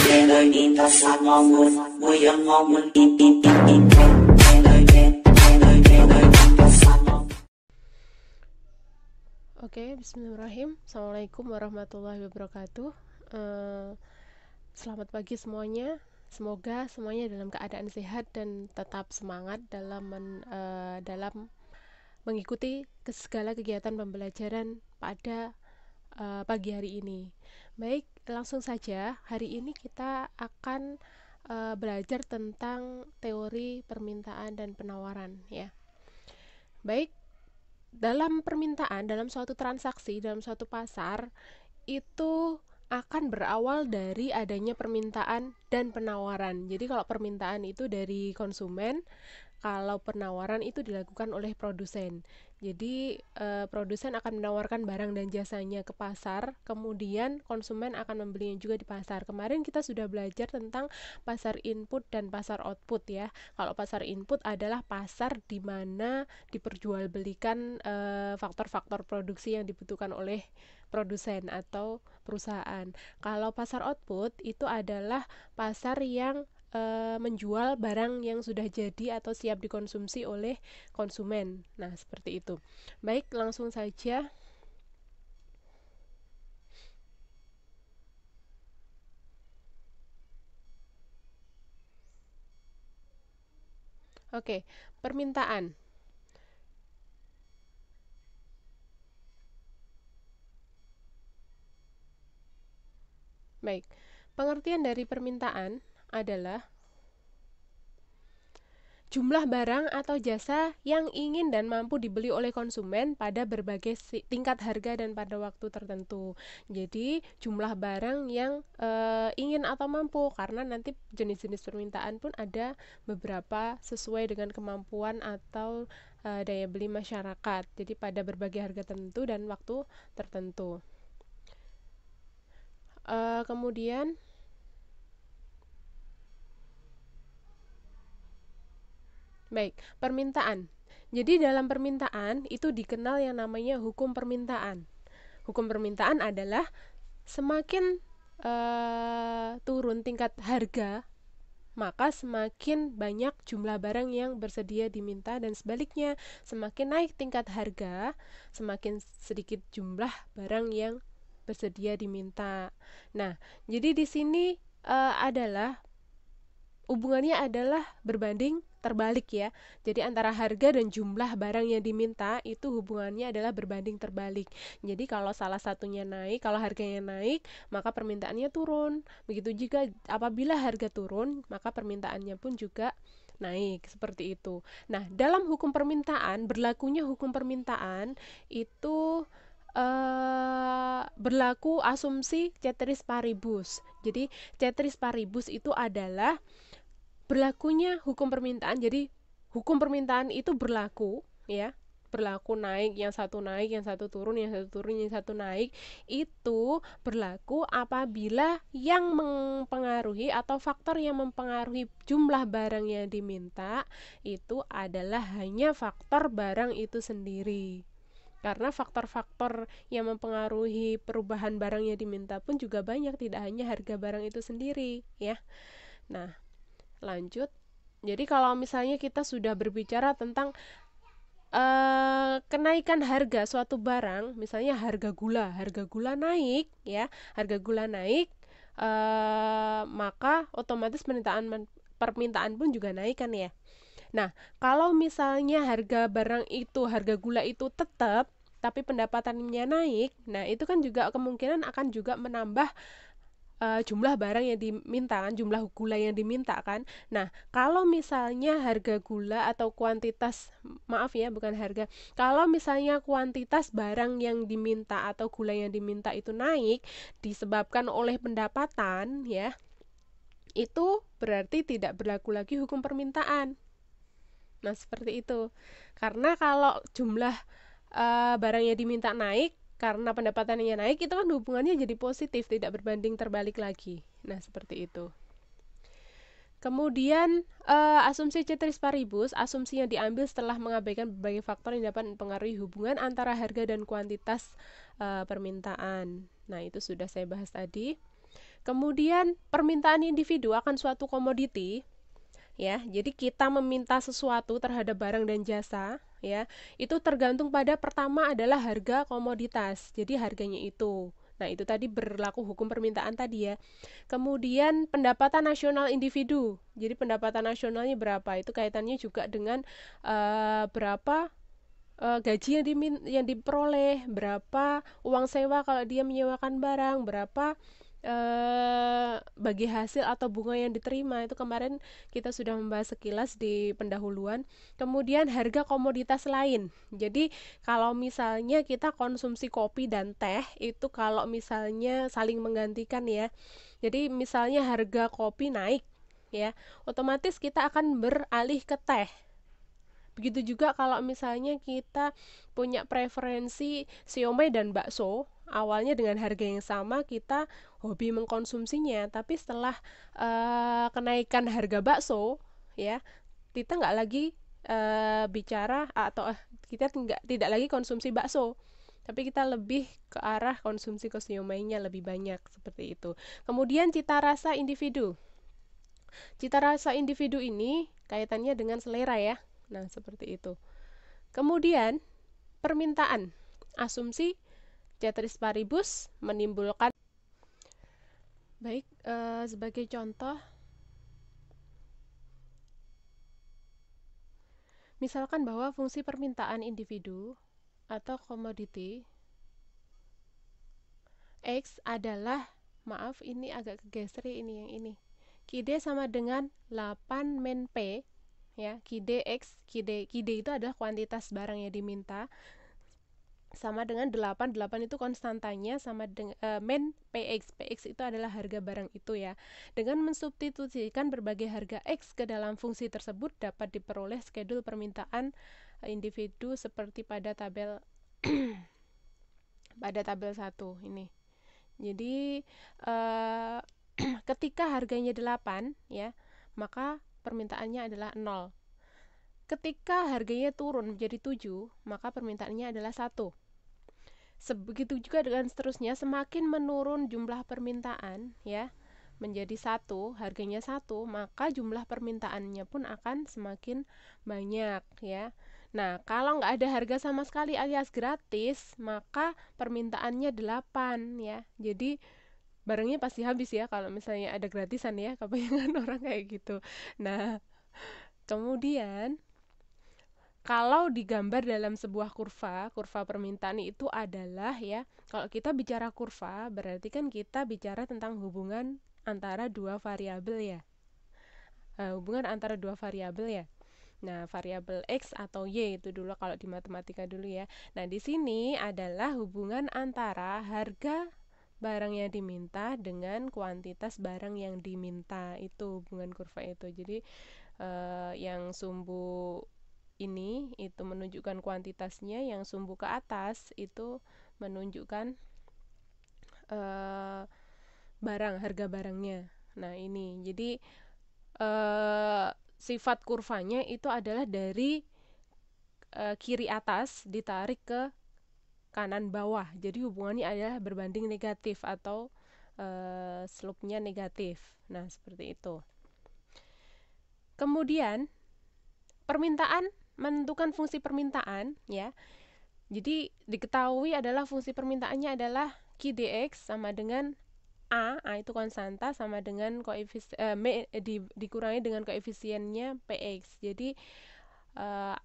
Oke, bismillahirrahmanirrahim. Assalamualaikum warahmatullahi wabarakatuh. Selamat pagi semuanya. Semoga semuanya dalam keadaan sehat dan tetap semangat dalam mengikuti segala kegiatan pembelajaran pada pagi hari ini. Baik, langsung saja. Hari ini kita akan belajar tentang teori permintaan dan penawaran, ya. Baik, dalam permintaan, dalam suatu transaksi, dalam suatu pasar, itu akan berawal dari adanya permintaan dan penawaran. Jadi kalau permintaan itu dari konsumen, kalau penawaran itu dilakukan oleh produsen. Jadi produsen akan menawarkan barang dan jasanya ke pasar, kemudian konsumen akan membelinya juga di pasar. Kemarin kita sudah belajar tentang pasar input dan pasar output, ya. Kalau pasar input adalah pasar di mana diperjualbelikan faktor-faktor produksi yang dibutuhkan oleh produsen atau perusahaan. Kalau pasar output itu adalah pasar yang menjual barang yang sudah jadi atau siap dikonsumsi oleh konsumen. Nah, seperti itu. Baik, langsung saja. Oke, permintaan. Baik, pengertian dari permintaan adalah jumlah barang atau jasa yang ingin dan mampu dibeli oleh konsumen pada berbagai tingkat harga dan pada waktu tertentu. Jadi jumlah barang yang ingin atau mampu, karena nanti jenis-jenis permintaan pun ada beberapa sesuai dengan kemampuan atau daya beli masyarakat. Jadi pada berbagai harga tertentu dan waktu tertentu. Kemudian baik, permintaan. Jadi dalam permintaan itu dikenal yang namanya hukum permintaan. Hukum permintaan adalah semakin turun tingkat harga, maka semakin banyak jumlah barang yang bersedia diminta, dan sebaliknya, semakin naik tingkat harga, semakin sedikit jumlah barang yang bersedia diminta. Nah, jadi di sini adalah hubungannya adalah berbanding terbalik, ya. Jadi antara harga dan jumlah barang yang diminta itu hubungannya adalah berbanding terbalik. Jadi kalau salah satunya naik, kalau harganya naik, maka permintaannya turun. Begitu juga apabila harga turun, maka permintaannya pun juga naik, seperti itu. Nah, dalam hukum permintaan, berlakunya hukum permintaan itu berlaku asumsi ceteris paribus. Jadi ceteris paribus itu adalah berlakunya hukum permintaan. Jadi hukum permintaan itu berlaku, ya, berlaku naik, yang satu naik, yang satu turun, yang satu turun, yang satu naik. Itu berlaku apabila yang mempengaruhi atau faktor yang mempengaruhi jumlah barang yang diminta itu adalah hanya faktor barang itu sendiri. Karena faktor-faktor yang mempengaruhi perubahan barang yang diminta pun juga banyak, tidak hanya harga barang itu sendiri, ya. Nah, lanjut. Jadi kalau misalnya kita sudah berbicara tentang kenaikan harga suatu barang, misalnya harga gula naik, ya, harga gula naik, maka otomatis permintaan pun juga naik, kan, ya. Nah, kalau misalnya harga gula itu tetap, tapi pendapatannya naik, nah itu kan juga kemungkinan akan juga menambah jumlah barang yang diminta, kan, jumlah gula yang diminta, kan. Nah, kalau misalnya harga gula atau kuantitas, maaf ya, bukan harga, kalau misalnya kuantitas barang yang diminta atau gula yang diminta itu naik disebabkan oleh pendapatan, ya, itu berarti tidak berlaku lagi hukum permintaan. Nah, seperti itu. Karena kalau jumlah barang yang diminta naik, karena pendapatannya naik, itu kan hubungannya jadi positif, tidak berbanding terbalik lagi. Nah, seperti itu. Kemudian asumsi ceteris paribus, asumsi yang diambil setelah mengabaikan berbagai faktor yang dapat mempengaruhi hubungan antara harga dan kuantitas permintaan. Nah, itu sudah saya bahas tadi. Kemudian permintaan individu akan suatu komoditi, ya. Jadi kita meminta sesuatu terhadap barang dan jasa, ya. Itu tergantung pada pertama adalah harga komoditas. Jadi harganya itu. Nah, itu tadi berlaku hukum permintaan tadi ya. Kemudian pendapatan nasional individu. Jadi pendapatan nasionalnya berapa? Itu kaitannya juga dengan berapa gaji yang diperoleh, berapa uang sewa kalau dia menyewakan barang, berapa bagi hasil atau bunga yang diterima. Itu kemarin kita sudah membahas sekilas di pendahuluan. Kemudian harga komoditas lain. Jadi kalau misalnya kita konsumsi kopi dan teh, itu kalau misalnya saling menggantikan ya. Jadi misalnya harga kopi naik ya, otomatis kita akan beralih ke teh. Begitu juga kalau misalnya kita punya preferensi siomay dan bakso, awalnya dengan harga yang sama kita hobi mengkonsumsinya, tapi setelah kenaikan harga bakso, ya kita nggak lagi bicara atau kita tidak lagi konsumsi bakso, tapi kita lebih ke arah konsumsi ke siomaynya lebih banyak seperti itu. Kemudian cita rasa individu. Cita rasa individu ini kaitannya dengan selera ya. Nah, seperti itu. Kemudian, permintaan. Asumsi ceteris paribus menimbulkan. Baik, sebagai contoh, misalkan bahwa fungsi permintaan individu atau komoditi X adalah, maaf ini agak kegeser ini yang ini. KID sama dengan 8 min P ya, KID X, KID itu adalah kuantitas barang yang diminta, sama dengan 8 itu konstantanya, sama dengan min PX itu adalah harga barang itu ya. Dengan mensubstitusikan berbagai harga X ke dalam fungsi tersebut dapat diperoleh skedul permintaan individu seperti pada tabel pada tabel 1 ini. Jadi ketika harganya 8 ya, maka permintaannya adalah 0. Ketika harganya turun menjadi 7, maka permintaannya adalah 1. Begitu juga dengan seterusnya, semakin menurun jumlah permintaan ya menjadi 1, harganya 1, maka jumlah permintaannya pun akan semakin banyak ya. Nah, kalau nggak ada harga sama sekali alias gratis, maka permintaannya 8 ya. Jadi barangnya pasti habis ya kalau misalnya ada gratisan ya, kebanyakan orang kayak gitu. Nah, kemudian kalau digambar dalam sebuah kurva permintaan itu adalah ya, kalau kita bicara kurva, berarti kan kita bicara tentang hubungan antara dua variabel ya. Hubungan antara dua variabel ya. Nah, variabel X atau Y itu dulu kalau di matematika dulu ya. Nah, di sini adalah hubungan antara harga barang yang diminta dengan kuantitas barang yang diminta. Itu hubungan kurva itu. Jadi, yang sumbu ini itu menunjukkan kuantitasnya, yang sumbu ke atas itu menunjukkan barang, harga barangnya. Nah, ini jadi sifat kurvanya itu adalah dari kiri atas ditarik ke kanan bawah. Jadi hubungannya adalah berbanding negatif atau slope-nya negatif. Nah, seperti itu. Kemudian permintaan menentukan fungsi permintaan ya. Jadi diketahui adalah fungsi permintaannya adalah QDX sama dengan A itu konstanta sama dengan dikurangi dengan koefisiennya PX. Jadi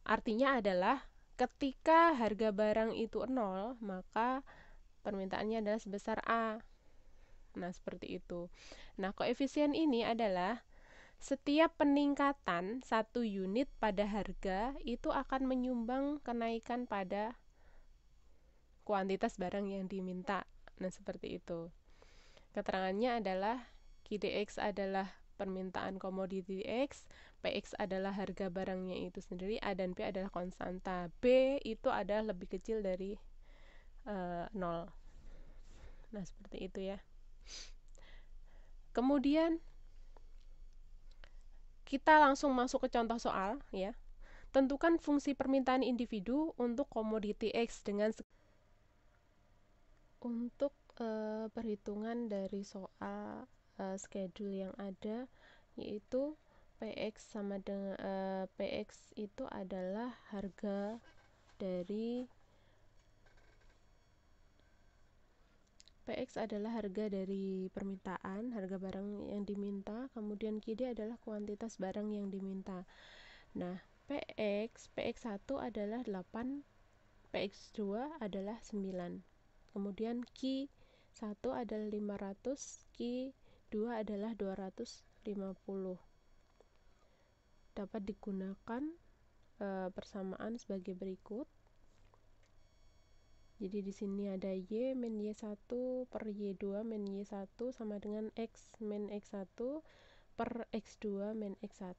artinya adalah ketika harga barang itu 0, maka permintaannya adalah sebesar A. Nah, seperti itu. Nah, koefisien ini adalah setiap peningkatan 1 unit pada harga itu akan menyumbang kenaikan pada kuantitas barang yang diminta. Nah, seperti itu. Keterangannya adalah QDX adalah permintaan komoditi X, PX adalah harga barangnya itu sendiri, A dan P adalah konstanta. B itu adalah lebih kecil dari 0. Nah, seperti itu ya. Kemudian kita langsung masuk ke contoh soal ya. Tentukan fungsi permintaan individu untuk komoditi X dengan perhitungan dari soal schedule yang ada, yaitu PX sama dengan PX itu adalah harga dari PX adalah harga dari permintaan, harga barang yang diminta, kemudian QD adalah kuantitas barang yang diminta. Nah, PX1 adalah 8, PX2 adalah 9. Kemudian Q1 adalah 500, Q2 adalah 250. Dapat digunakan persamaan sebagai berikut. Jadi di sini ada Y min Y1 per Y2 min Y1 sama dengan X min X1 per X2 min X1.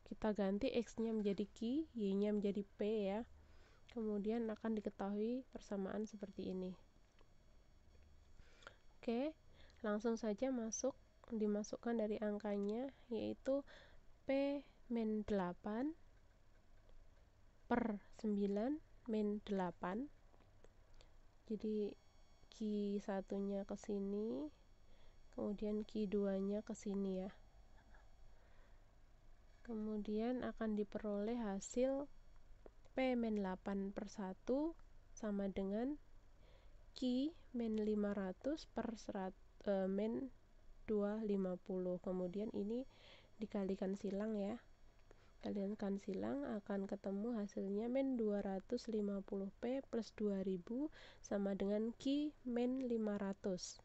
Kita ganti X-nya menjadi Q, Y-nya menjadi P ya. Kemudian akan diketahui persamaan seperti ini. Oke, langsung saja dimasukkan dari angkanya, yaitu P min 8 per 9 min 8. Jadi Q1 nya ke sini, kemudian Q2 nya ke sini ya. Kemudian akan diperoleh hasil P min 8 per 1 sama dengan Q min 500 per min 250. Kemudian ini dikalikan silang ya. Kalikan silang akan ketemu hasilnya min 250P plus 2000 sama dengan Q min 500.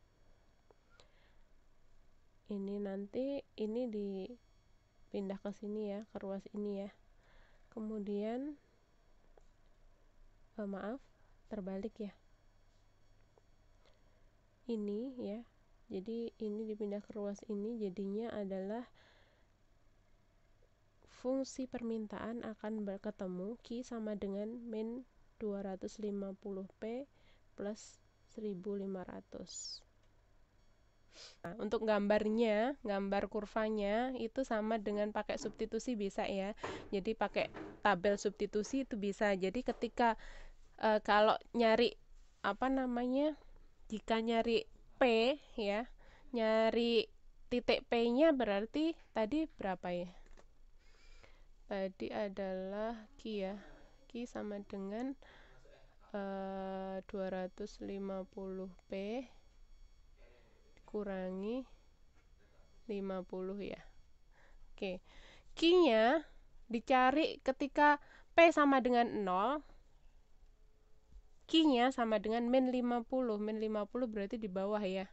Ini nanti ini dipindah ke sini ya, ke ruas ini ya. Kemudian maaf, terbalik ya. Ini ya. Jadi ini dipindah ke ruas ini, jadinya adalah fungsi permintaan akan berketemu Q sama dengan min 250P plus 1500. Nah, untuk gambar kurvanya itu sama dengan pakai substitusi bisa ya. Jadi pakai tabel substitusi itu bisa. Jadi ketika kalau nyari jika nyari P ya, nyari titik P-nya berarti tadi berapa ya? Tadi adalah Q ya. Q sama dengan 250P kurangi 50 ya. Oke. Q-nya dicari ketika P sama dengan 0. Q-nya sama dengan min 50. Min 50 berarti di bawah ya.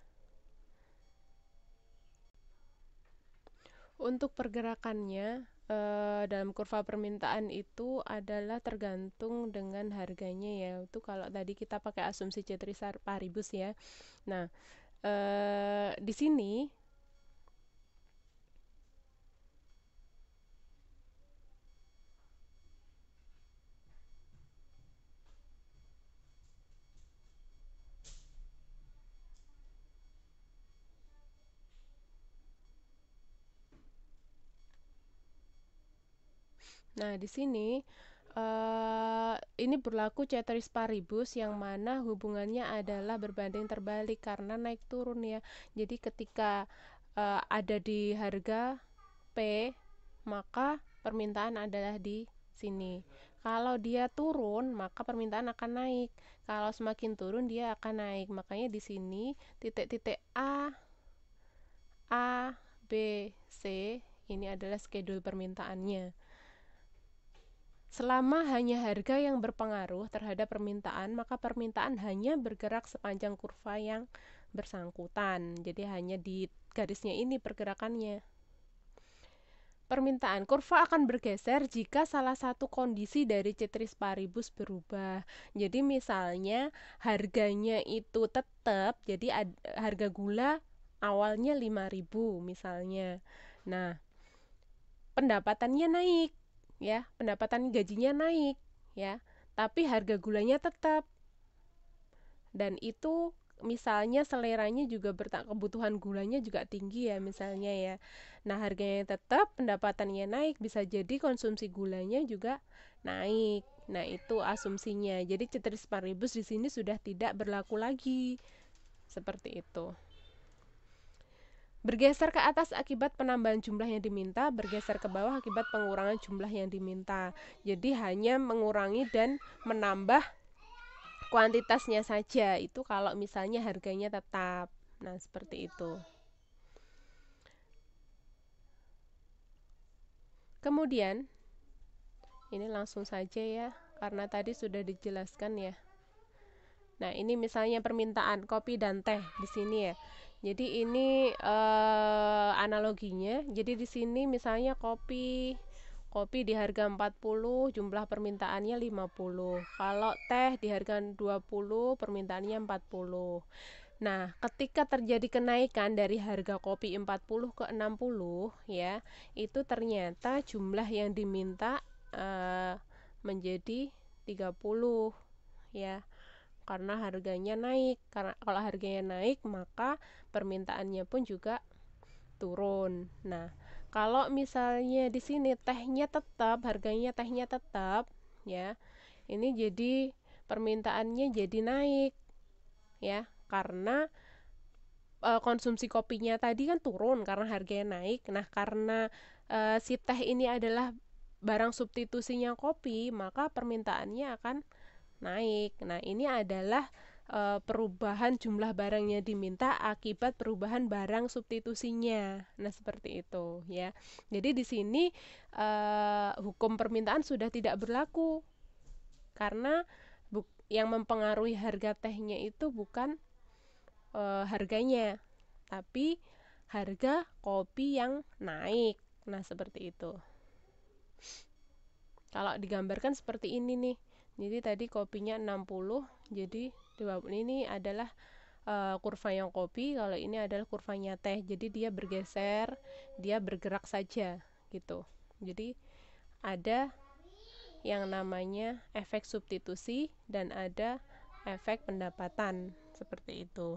Untuk pergerakannya dalam kurva permintaan itu adalah tergantung dengan harganya ya. Itu kalau tadi kita pakai asumsi ceteris paribus ya. Nah, di sini ini berlaku ceteris paribus yang mana hubungannya adalah berbanding terbalik karena naik turun ya. Jadi ketika ada di harga P, maka permintaan adalah di sini. Kalau dia turun, maka permintaan akan naik. Kalau semakin turun, dia akan naik. Makanya di sini titik-titik A, B, C ini adalah schedule permintaannya. Selama hanya harga yang berpengaruh terhadap permintaan, maka permintaan hanya bergerak sepanjang kurva yang bersangkutan. Jadi hanya di garisnya ini pergerakannya. Permintaan kurva akan bergeser jika salah satu kondisi dari ceteris paribus berubah. Jadi misalnya harganya itu tetap, jadi harga gula awalnya 5.000 misalnya. Nah, pendapatannya naik ya, pendapatan gajinya naik ya, tapi harga gulanya tetap. Dan itu misalnya seleranya juga kebutuhan gulanya juga tinggi ya misalnya ya. Nah, harganya tetap, pendapatannya naik, bisa jadi konsumsi gulanya juga naik. Nah, itu asumsinya. Jadi ceteris paribus di sini sudah tidak berlaku lagi. Seperti itu. Bergeser ke atas akibat penambahan jumlah yang diminta, bergeser ke bawah akibat pengurangan jumlah yang diminta. Jadi hanya mengurangi dan menambah kuantitasnya saja. Itu kalau misalnya harganya tetap. Nah, seperti itu. Kemudian, ini langsung saja ya, karena tadi sudah dijelaskan ya. Nah, ini misalnya permintaan kopi dan teh di sini ya. Jadi ini analoginya. Jadi di sini misalnya kopi di harga 40, jumlah permintaannya 50. Kalau teh di harga 20, permintaannya 40. Nah, ketika terjadi kenaikan dari harga kopi 40 ke 60 ya, itu ternyata jumlah yang diminta menjadi 30 ya. Karena harganya naik. Karena kalau harganya naik, maka permintaannya pun juga turun. Nah, kalau misalnya di sini tehnya tetap, harganya tehnya tetap ya. Ini jadi permintaannya jadi naik ya, karena konsumsi kopinya tadi kan turun karena harganya naik. Nah, karena si teh ini adalah barang substitusinya kopi, maka permintaannya akan naik. Nah, ini adalah perubahan jumlah barang yang diminta akibat perubahan barang substitusinya. Nah, seperti itu ya. Jadi di sini hukum permintaan sudah tidak berlaku karena yang mempengaruhi harga tehnya itu bukan harganya, tapi harga kopi yang naik. Nah, seperti itu. Kalau digambarkan seperti ini nih. Jadi tadi kopinya 60, jadi ini adalah kurva yang kopi, kalau ini adalah kurvanya teh. Jadi dia bergeser, dia bergerak saja gitu. Jadi ada yang namanya efek substitusi dan ada efek pendapatan seperti itu.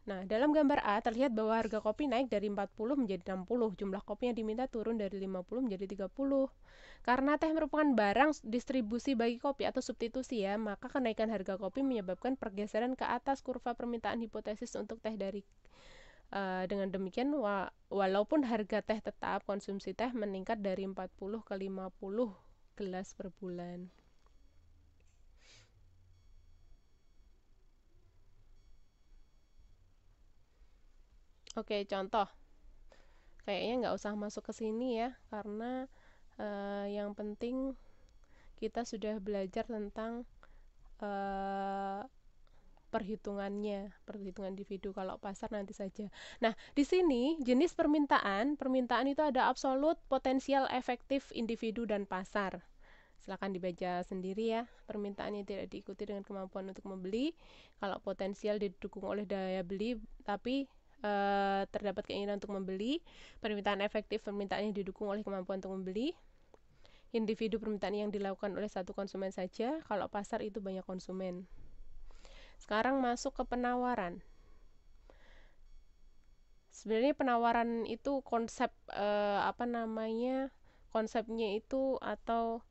Nah, dalam gambar A terlihat bahwa harga kopi naik dari 40 menjadi 60. Jumlah kopi yang diminta turun dari 50 menjadi 30. Karena teh merupakan barang distribusi bagi kopi atau substitusi ya, maka kenaikan harga kopi menyebabkan pergeseran ke atas kurva permintaan hipotesis untuk teh dari dengan demikian walaupun harga teh tetap, konsumsi teh meningkat dari 40 ke 50 gelas per bulan. Oke, contoh. Kayaknya nggak usah masuk ke sini ya, karena yang penting kita sudah belajar tentang perhitungan individu. Kalau pasar nanti saja. Nah, di sini jenis permintaan itu ada absolut, potensial, efektif, individu, dan pasar. Silakan dibaca sendiri ya. Permintaan yang tidak diikuti dengan kemampuan untuk membeli. Kalau potensial didukung oleh daya beli, tapi terdapat keinginan untuk membeli. Permintaan efektif, permintaan yang didukung oleh kemampuan untuk membeli. Individu, permintaan yang dilakukan oleh satu konsumen saja. Kalau pasar itu banyak konsumen. Sekarang masuk ke penawaran. Sebenarnya penawaran itu konsep konsepnya itu atau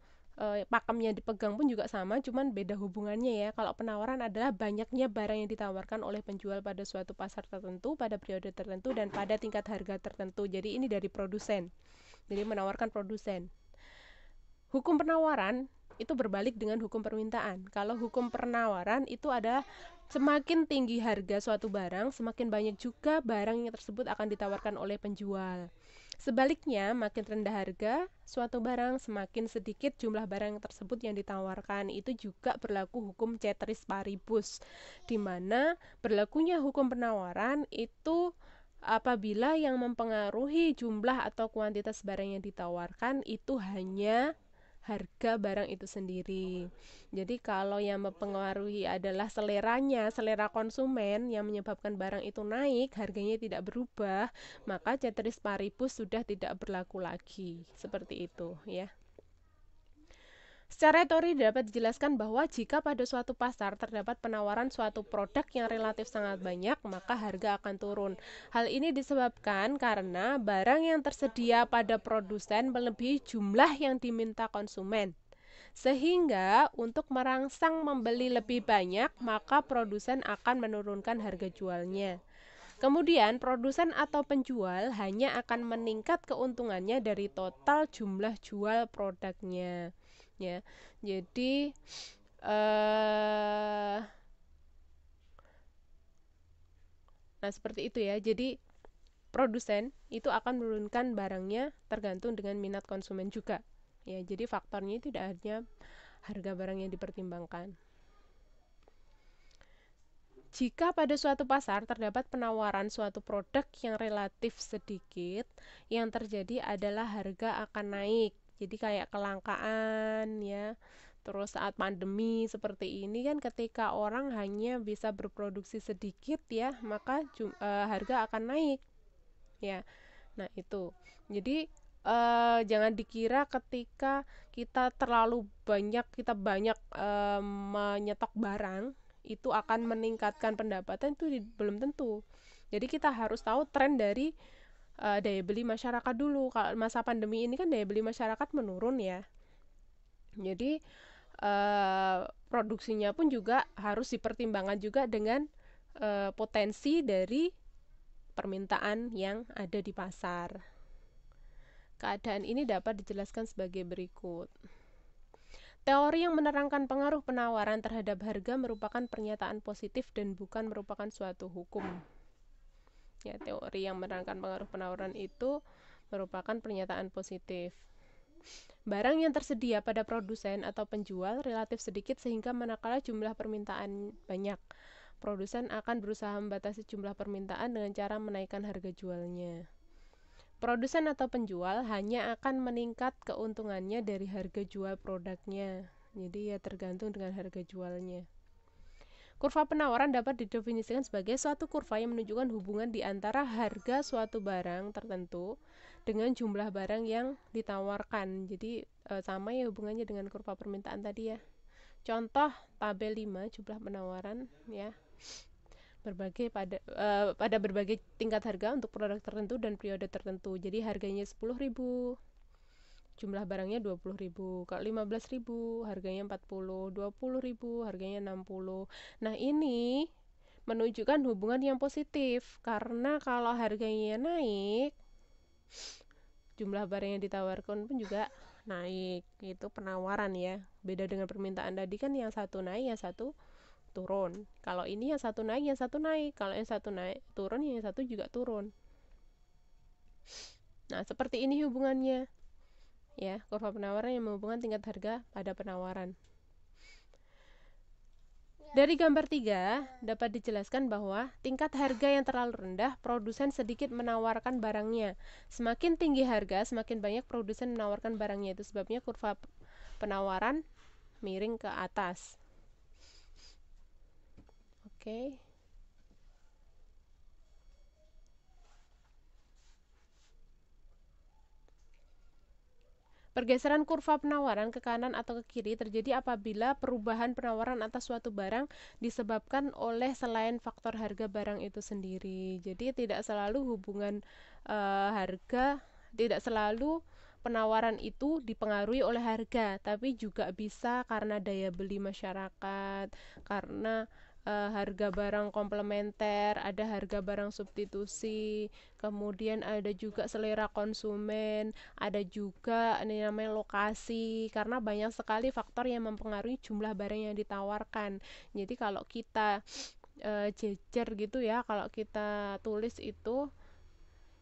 pakemnya dipegang pun juga sama, cuman beda hubungannya ya. Kalau penawaran adalah banyaknya barang yang ditawarkan oleh penjual pada suatu pasar tertentu, pada periode tertentu, dan pada tingkat harga tertentu. Jadi ini dari produsen. Jadi menawarkan produsen. Hukum penawaran itu berbalik dengan hukum permintaan. Kalau hukum penawaran itu ada semakin tinggi harga suatu barang, semakin banyak juga barang yang tersebut akan ditawarkan oleh penjual. Sebaliknya, makin rendah harga suatu barang, semakin sedikit jumlah barang tersebut yang ditawarkan. Itu juga berlaku hukum ceteris paribus, di mana berlakunya hukum penawaran itu apabila yang mempengaruhi jumlah atau kuantitas barang yang ditawarkan itu hanya harga barang itu sendiri. Jadi kalau yang mempengaruhi adalah selera konsumen yang menyebabkan barang itu naik, harganya tidak berubah, maka ceteris paribus sudah tidak berlaku lagi. Seperti itu ya. Secara teori dapat dijelaskan bahwa jika pada suatu pasar terdapat penawaran suatu produk yang relatif sangat banyak, maka harga akan turun. Hal ini disebabkan karena barang yang tersedia pada produsen melebihi jumlah yang diminta konsumen. Sehingga untuk merangsang membeli lebih banyak, maka produsen akan menurunkan harga jualnya. Kemudian, produsen atau penjual hanya akan meningkat keuntungannya dari total jumlah jual produknya. Ya, jadi nah seperti itu ya. Jadi produsen itu akan menurunkan barangnya tergantung dengan minat konsumen juga. Ya, jadi faktornya tidak hanya harga barang yang dipertimbangkan. Jika pada suatu pasar terdapat penawaran suatu produk yang relatif sedikit, yang terjadi adalah harga akan naik. Jadi kayak kelangkaan ya. Terus saat pandemi seperti ini kan ketika orang hanya bisa berproduksi sedikit ya, maka harga akan naik ya. Nah, itu. Jadi jangan dikira ketika kita banyak menyetok barang itu akan meningkatkan pendapatan, itu belum tentu. Jadi kita harus tahu tren dari daya beli masyarakat dulu. Kalau masa pandemi ini kan daya beli masyarakat menurun ya. Jadi produksinya pun juga harus dipertimbangkan juga dengan potensi dari permintaan yang ada di pasar. Keadaan ini dapat dijelaskan sebagai berikut. Teori yang menerangkan pengaruh penawaran terhadap harga merupakan pernyataan positif dan bukan merupakan suatu hukum. Ya, teori yang menerangkan pengaruh penawaran itu merupakan pernyataan positif. Barang yang tersedia pada produsen atau penjual relatif sedikit sehingga manakala jumlah permintaan banyak, produsen akan berusaha membatasi jumlah permintaan dengan cara menaikkan harga jualnya. Produsen atau penjual hanya akan meningkat keuntungannya dari harga jual produknya. Jadi ya tergantung dengan harga jualnya. Kurva penawaran dapat didefinisikan sebagai suatu kurva yang menunjukkan hubungan di antara harga suatu barang tertentu dengan jumlah barang yang ditawarkan. Jadi sama ya hubungannya dengan kurva permintaan tadi ya. Contoh tabel 5 jumlah penawaran ya. Pada berbagai tingkat harga untuk produk tertentu dan periode tertentu. Jadi harganya 10.000, jumlah barangnya 20.000. Kalau 15.000 harganya 40, 20.000 harganya 60. Nah, ini menunjukkan hubungan yang positif karena kalau harganya naik, jumlah barang yang ditawarkan pun juga naik. Itu penawaran ya. Beda dengan permintaan tadi kan yang satu naik, yang satu turun. Kalau ini yang satu naik, yang satu naik. Kalau yang satu naik turun, yang satu juga turun. Nah, seperti ini hubungannya. Ya, kurva penawaran yang menghubungkan tingkat harga pada penawaran. Dari gambar 3 dapat dijelaskan bahwa tingkat harga yang terlalu rendah, produsen sedikit menawarkan barangnya. Semakin tinggi harga, semakin banyak produsen menawarkan barangnya. Itu sebabnya kurva penawaran miring ke atas. Oke. Pergeseran kurva penawaran ke kanan atau ke kiri terjadi apabila perubahan penawaran atas suatu barang disebabkan oleh selain faktor harga barang itu sendiri. Jadi tidak selalu hubungan harga, tidak selalu penawaran itu dipengaruhi oleh harga, tapi juga bisa karena daya beli masyarakat, karena harga barang komplementer, ada harga barang substitusi, kemudian ada juga selera konsumen, ada juga ini namanya lokasi, karena banyak sekali faktor yang mempengaruhi jumlah barang yang ditawarkan. Jadi kalau kita jejer gitu ya, kalau kita tulis itu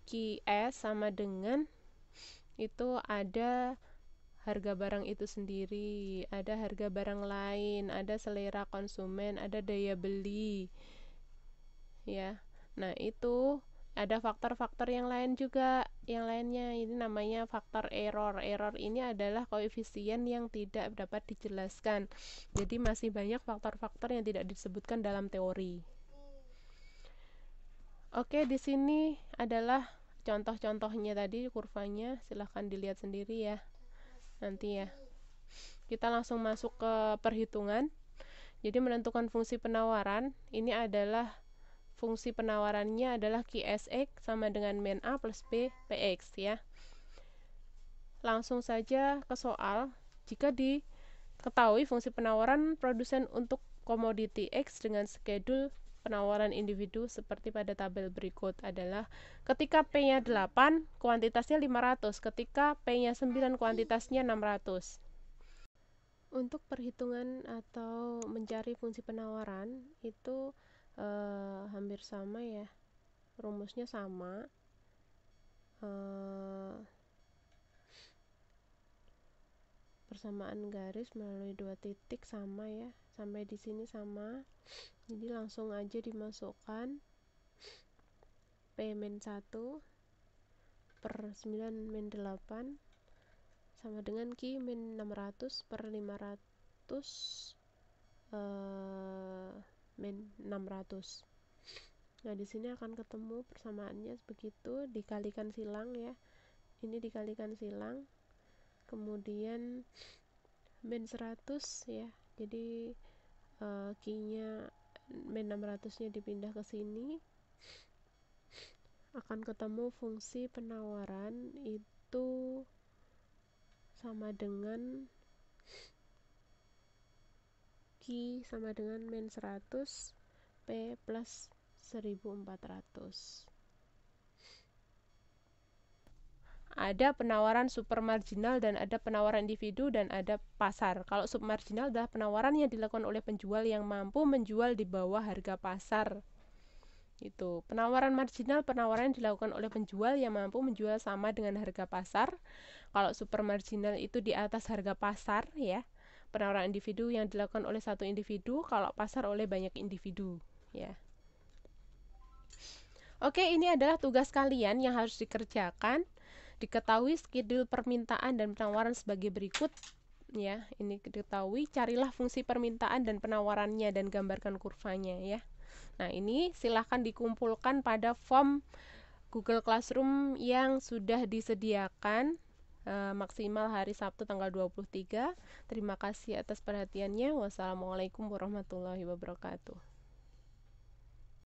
QS sama dengan itu ada harga barang itu sendiri, ada harga barang lain, ada selera konsumen, ada daya beli. Ya. Nah, itu ada faktor-faktor yang lain juga. Yang lainnya ini namanya faktor error. Error ini adalah koefisien yang tidak dapat dijelaskan. Jadi masih banyak faktor-faktor yang tidak disebutkan dalam teori. Oke, di sini adalah contoh-contohnya tadi kurvanya. Silahkan dilihat sendiri ya. Nanti ya. Kita langsung masuk ke perhitungan. Jadi menentukan fungsi penawaran, ini adalah fungsi penawarannya adalah QSX sama dengan min A plus B PX ya. Langsung saja ke soal. Jika diketahui fungsi penawaran produsen untuk komoditi X dengan schedule penawaran individu seperti pada tabel berikut adalah ketika P-nya 8, kuantitasnya 500, ketika P-nya 9, kuantitasnya 600. Untuk perhitungan atau mencari fungsi penawaran itu hampir sama ya, rumusnya sama. Persamaan garis melalui 2 titik sama ya, sampai di sini sama. Jadi langsung aja dimasukkan P-1 per 9 min 8 sama dengan Q min 600 per 500 min 600. Nah, di sini akan ketemu persamaannya begitu, dikalikan silang ya. Ini dikalikan silang. Kemudian min 100 ya. Jadi Q-nya min 600-nya dipindah ke sini. Akan ketemu fungsi penawaran itu sama dengan Q sama dengan min 100 P plus 1400. Ada penawaran supermarginal dan ada penawaran individu dan ada pasar. Kalau submarginal adalah penawaran yang dilakukan oleh penjual yang mampu menjual di bawah harga pasar. Itu. Penawaran marginal, penawaran yang dilakukan oleh penjual yang mampu menjual sama dengan harga pasar. Kalau supermarginal itu di atas harga pasar ya. Penawaran individu yang dilakukan oleh satu individu, kalau pasar oleh banyak individu ya. Oke, ini adalah tugas kalian yang harus dikerjakan. Diketahui schedule permintaan dan penawaran sebagai berikut ya. Ini diketahui, carilah fungsi permintaan dan penawarannya dan gambarkan kurvanya ya. Nah, ini silahkan dikumpulkan pada form Google Classroom yang sudah disediakan maksimal hari Sabtu tanggal 23. Terima kasih atas perhatiannya. Wassalamualaikum warahmatullahi wabarakatuh.